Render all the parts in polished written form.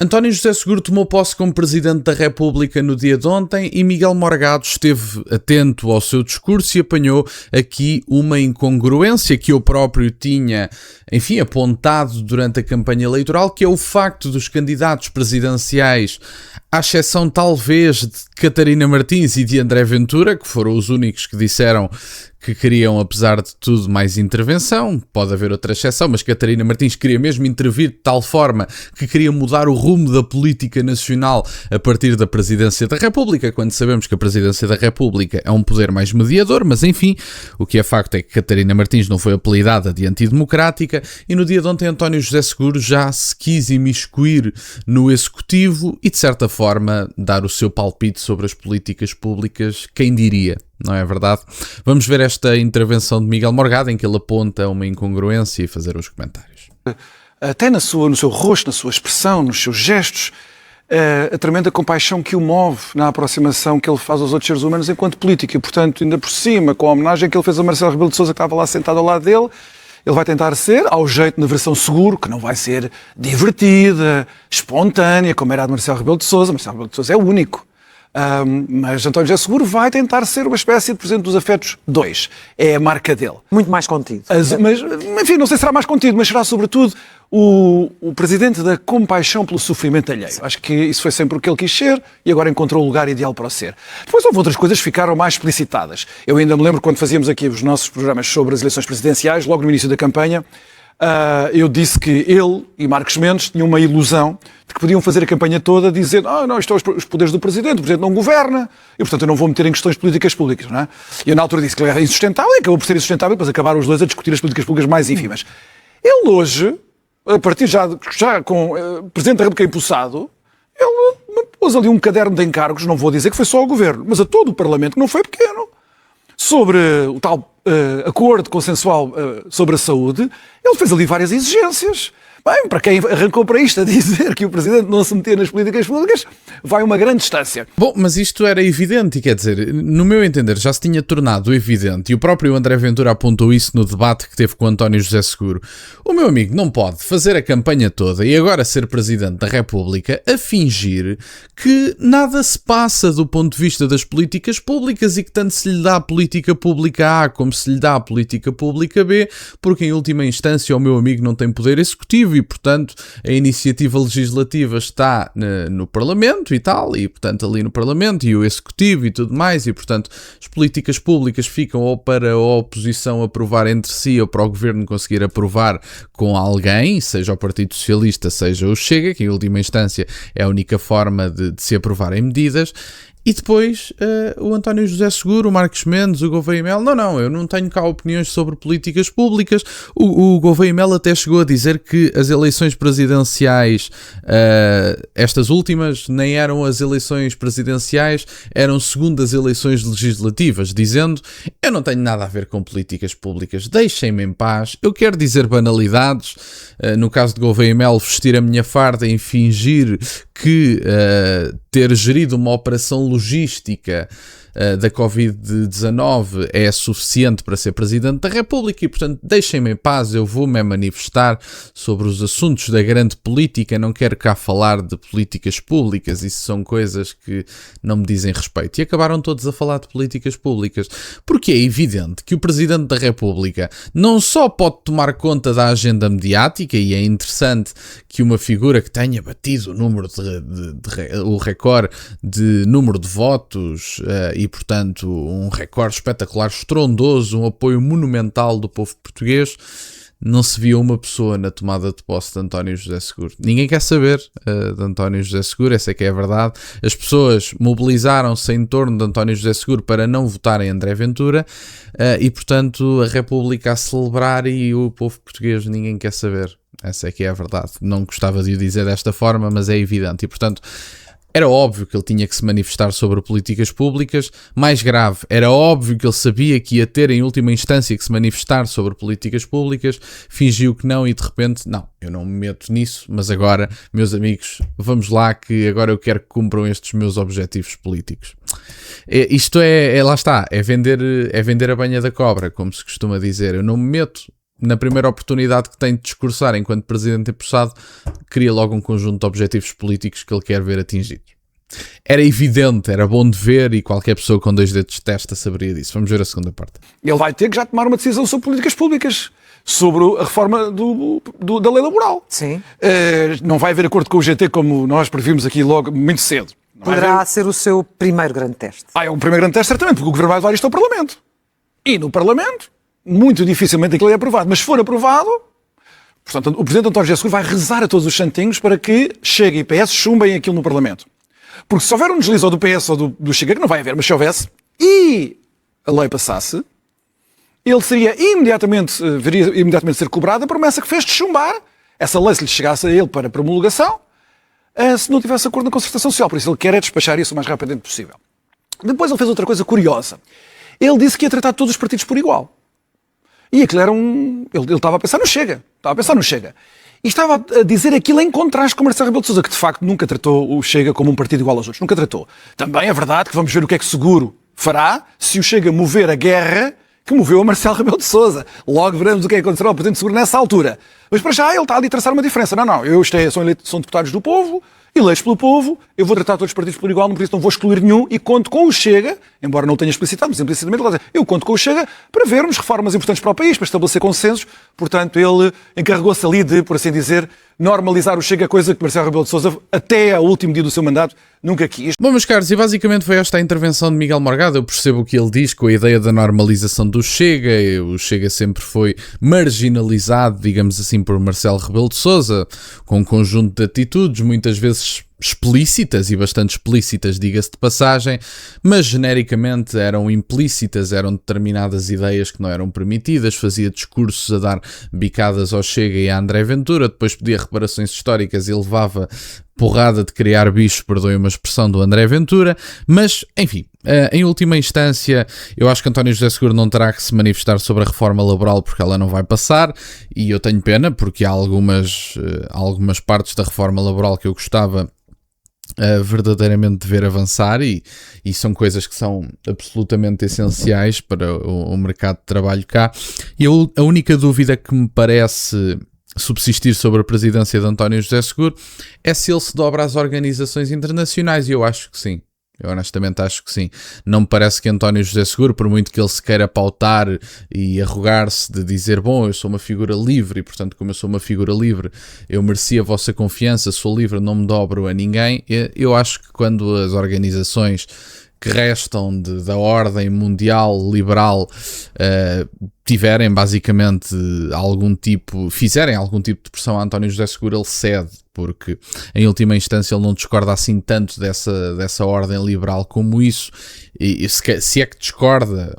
António José Seguro tomou posse como Presidente da República no dia de ontem e Miguel Morgado esteve atento ao seu discurso e apanhou aqui uma incongruência que eu próprio tinha, apontado durante a campanha eleitoral, que é o facto dos candidatos presidenciais, à exceção talvez de Catarina Martins e de André Ventura, que foram os únicos que disseram que queriam, apesar de tudo, mais intervenção. Pode haver outra exceção, mas Catarina Martins queria mesmo intervir de tal forma que queria mudar o rumo da política nacional a partir da Presidência da República, quando sabemos que a Presidência da República é um poder mais mediador, mas enfim, o que é facto é que Catarina Martins não foi apelidada de antidemocrática e no dia de ontem António José Seguro já se quis imiscuir no Executivo e, de certa forma, dar o seu palpite sobre as políticas públicas, quem diria? Não é verdade? Vamos ver esta intervenção de Miguel Morgado em que ele aponta uma incongruência e fazer os comentários. Até no seu rosto, na sua expressão, nos seus gestos, a tremenda compaixão que o move na aproximação que ele faz aos outros seres humanos enquanto político. E, portanto, ainda por cima, com a homenagem que ele fez a Marcelo Rebelo de Sousa, que estava lá sentado ao lado dele, ele vai tentar ser, ao jeito, na versão seguro, que não vai ser divertida, espontânea, como era a de Marcelo Rebelo de Sousa. Marcelo Rebelo de Sousa é o único. Mas António José Seguro vai tentar ser uma espécie de Presidente dos Afetos 2. É a marca dele. Muito mais contido. Mas, enfim, não sei se será mais contido, mas será sobretudo o Presidente da compaixão pelo sofrimento alheio. Acho que isso foi sempre o que ele quis ser e agora encontrou o lugar ideal para o ser. Depois houve outras coisas que ficaram mais explicitadas. Eu ainda me lembro quando fazíamos aqui os nossos programas sobre as eleições presidenciais, logo no início da campanha, eu disse que ele e Marcos Mendes tinham uma ilusão de que podiam fazer a campanha toda dizendo não, isto são os poderes do Presidente, o Presidente não governa e, portanto, eu não vou meter em questões políticas públicas. Não é? E eu, na altura, disse que ele era insustentável e acabou por ser insustentável e depois acabaram os dois a discutir as políticas públicas mais ínfimas. Ele hoje, a partir já com o Presidente da República empossado, ele pôs ali um caderno de encargos, não vou dizer que foi só ao Governo, mas a todo o Parlamento, que não foi pequeno, sobre o tal acordo consensual sobre a saúde. Ele fez ali várias exigências. Bem, para quem arrancou para isto a dizer que o Presidente não se metia nas políticas públicas, vai uma grande distância. Bom, mas isto era evidente e quer dizer, no meu entender, já se tinha tornado evidente e o próprio André Ventura apontou isso no debate que teve com António José Seguro. O meu amigo não pode fazer a campanha toda e agora ser Presidente da República a fingir que nada se passa do ponto de vista das políticas públicas e que tanto se lhe dá a política pública A como se lhe dá a política pública B, porque em última instância o meu amigo não tem poder executivo e, portanto, a iniciativa legislativa está no Parlamento e tal, e, portanto, ali no Parlamento e o Executivo e tudo mais, e, portanto, as políticas públicas ficam ou para a oposição aprovar entre si ou para o Governo conseguir aprovar com alguém, seja o Partido Socialista, seja o Chega, que em última instância é a única forma de se aprovarem medidas. E depois o António José Seguro, o Marcos Mendes, o Gouveia e Mel, eu não tenho cá opiniões sobre políticas públicas. O Gouveia e Mel até chegou a dizer que as eleições presidenciais, estas últimas, nem eram as eleições presidenciais, eram segundo as eleições legislativas, dizendo: eu não tenho nada a ver com políticas públicas, deixem-me em paz, eu quero dizer banalidades, no caso de Gouveia e Mel, vestir a minha farda e fingir que ter gerido uma operação logística da Covid-19 é suficiente para ser Presidente da República e, portanto, deixem-me em paz, eu vou-me manifestar sobre os assuntos da grande política, não quero cá falar de políticas públicas, isso são coisas que não me dizem respeito. E acabaram todos a falar de políticas públicas, porque é evidente que o Presidente da República não só pode tomar conta da agenda mediática, e é interessante que uma figura que tenha batido o número o recorde de número de votos e, portanto, um recorde espetacular, estrondoso, um apoio monumental do povo português, não se via uma pessoa na tomada de posse de António José Seguro. Ninguém quer saber de António José Seguro, essa é que é a verdade. As pessoas mobilizaram-se em torno de António José Seguro para não votar em André Ventura e, portanto, a República a celebrar e o povo português ninguém quer saber. Essa é que é a verdade. Não gostava de o dizer desta forma, mas é evidente. E, portanto, era óbvio que ele tinha que se manifestar sobre políticas públicas. Mais grave, era óbvio que ele sabia que ia ter, em última instância, que se manifestar sobre políticas públicas. Fingiu que não e, de repente, não, eu não me meto nisso, mas agora, meus amigos, vamos lá que agora eu quero que cumpram estes meus objetivos políticos. Isto lá está, é vender a banha da cobra, como se costuma dizer. Eu não me meto na primeira oportunidade que tem de discursar enquanto presidente empossado, cria logo um conjunto de objetivos políticos que ele quer ver atingidos. Era evidente, era bom de ver e qualquer pessoa com 2 dedos de testa saberia disso. Vamos ver a segunda parte. Ele vai ter que já tomar uma decisão sobre políticas públicas, sobre a reforma da lei laboral. Sim. Não vai haver acordo com o GT como nós previmos aqui logo muito cedo. Poderá ser o seu primeiro grande teste. É o primeiro grande teste, certamente, porque o Governo vai levar isto ao Parlamento. E no Parlamento, muito dificilmente aquilo é aprovado. Mas se for aprovado, portanto, o Presidente António José Seguro vai rezar a todos os santinhos para que Chega e PS chumbem aquilo no Parlamento. Porque se houver um deslize ou do PS ou do Chega, que não vai haver, mas se houvesse, e a lei passasse, ele seria viria imediatamente ser cobrado a promessa que fez de chumbar essa lei se lhe chegasse a ele para promulgação, se não tivesse acordo na concertação social. Por isso ele quer é despachar isso o mais rapidamente possível. Depois ele fez outra coisa curiosa. Ele disse que ia tratar todos os partidos por igual. E aquilo era Ele estava a pensar no Chega. E estava a dizer aquilo em contraste com o Marcelo Rebelo de Sousa, que de facto nunca tratou o Chega como um partido igual aos outros. Nunca tratou. Também é verdade que vamos ver o que é que Seguro fará se o Chega mover a guerra que moveu a Marcelo Rebelo de Sousa. Logo veremos o que é que acontecerá ao Presidente Seguro nessa altura. Mas para já ele está ali a traçar uma diferença. Não, são deputados do povo, eleitos pelo povo, eu vou tratar todos os partidos por igual, por isso não vou excluir nenhum e conto com o Chega, embora não o tenha explicitado, mas implicitamente eu conto com o Chega para vermos reformas importantes para o país, para estabelecer consensos. Portanto, ele encarregou-se ali de, por assim dizer, normalizar o Chega, coisa que Marcelo Rebelo de Sousa, até ao último dia do seu mandato, nunca quis. Bom, meus caros, e basicamente foi esta a intervenção de Miguel Morgado. Eu percebo o que ele diz com a ideia da normalização do Chega. O Chega sempre foi marginalizado, digamos assim, por Marcelo Rebelo de Sousa, com um conjunto de atitudes, muitas vezes explícitas e bastante explícitas, diga-se de passagem, mas genericamente eram implícitas, eram determinadas ideias que não eram permitidas, fazia discursos a dar bicadas ao Chega e a André Ventura, depois pedia reparações históricas e levava porrada de criar bicho, perdoem uma expressão do André Ventura, mas, enfim, em última instância, eu acho que António José Seguro não terá que se manifestar sobre a reforma laboral porque ela não vai passar, e eu tenho pena porque há algumas partes da reforma laboral que eu gostava verdadeiramente de ver avançar e são coisas que são absolutamente essenciais para o mercado de trabalho cá. E a única dúvida que me parece subsistir sobre a presidência de António José Seguro é se ele se dobra às organizações internacionais, e eu acho que sim. Eu honestamente acho que sim. Não me parece que António José Seguro, por muito que ele se queira pautar e arrogar-se de dizer, bom, eu sou uma figura livre e, portanto, como eu sou uma figura livre, eu mereci a vossa confiança, sou livre, não me dobro a ninguém. Eu acho que quando as organizações que restam da ordem mundial liberal tiverem basicamente fizerem algum tipo de pressão a António José Seguro, ele cede, porque em última instância ele não discorda assim tanto dessa ordem liberal como isso, e se é que discorda,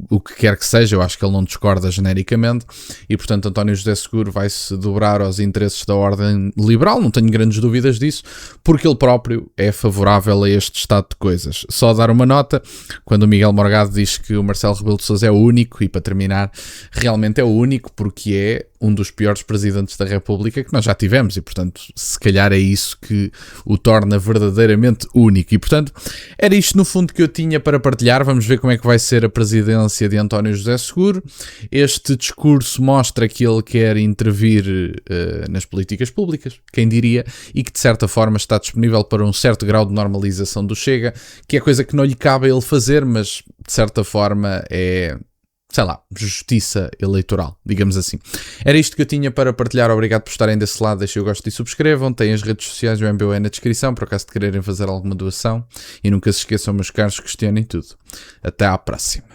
o que quer que seja, eu acho que ele não discorda genericamente, e portanto António José Seguro vai-se dobrar aos interesses da ordem liberal, não tenho grandes dúvidas disso, porque ele próprio é favorável a este estado de coisas. Só dar uma nota, quando o Miguel Morgado diz que o Marcelo Rebelo de Sousa é o único, e para terminar, realmente é o único porque é um dos piores presidentes da República que nós já tivemos, e portanto se calhar é isso que o torna verdadeiramente único, e portanto era isto no fundo que eu tinha para partilhar. Vamos ver como é que vai ser a presidência de António José Seguro. Este discurso mostra que ele quer intervir nas políticas públicas, quem diria, e que de certa forma está disponível para um certo grau de normalização do Chega, que é coisa que não lhe cabe a ele fazer, mas de certa forma é, sei lá, justiça eleitoral, digamos assim. Era isto que eu tinha para partilhar. Obrigado por estarem desse lado, deixem o gosto e subscrevam. Têm as redes sociais do MBOE na descrição, por acaso de quererem fazer alguma doação. E nunca se esqueçam, meus caros, questionem tudo. Até à próxima.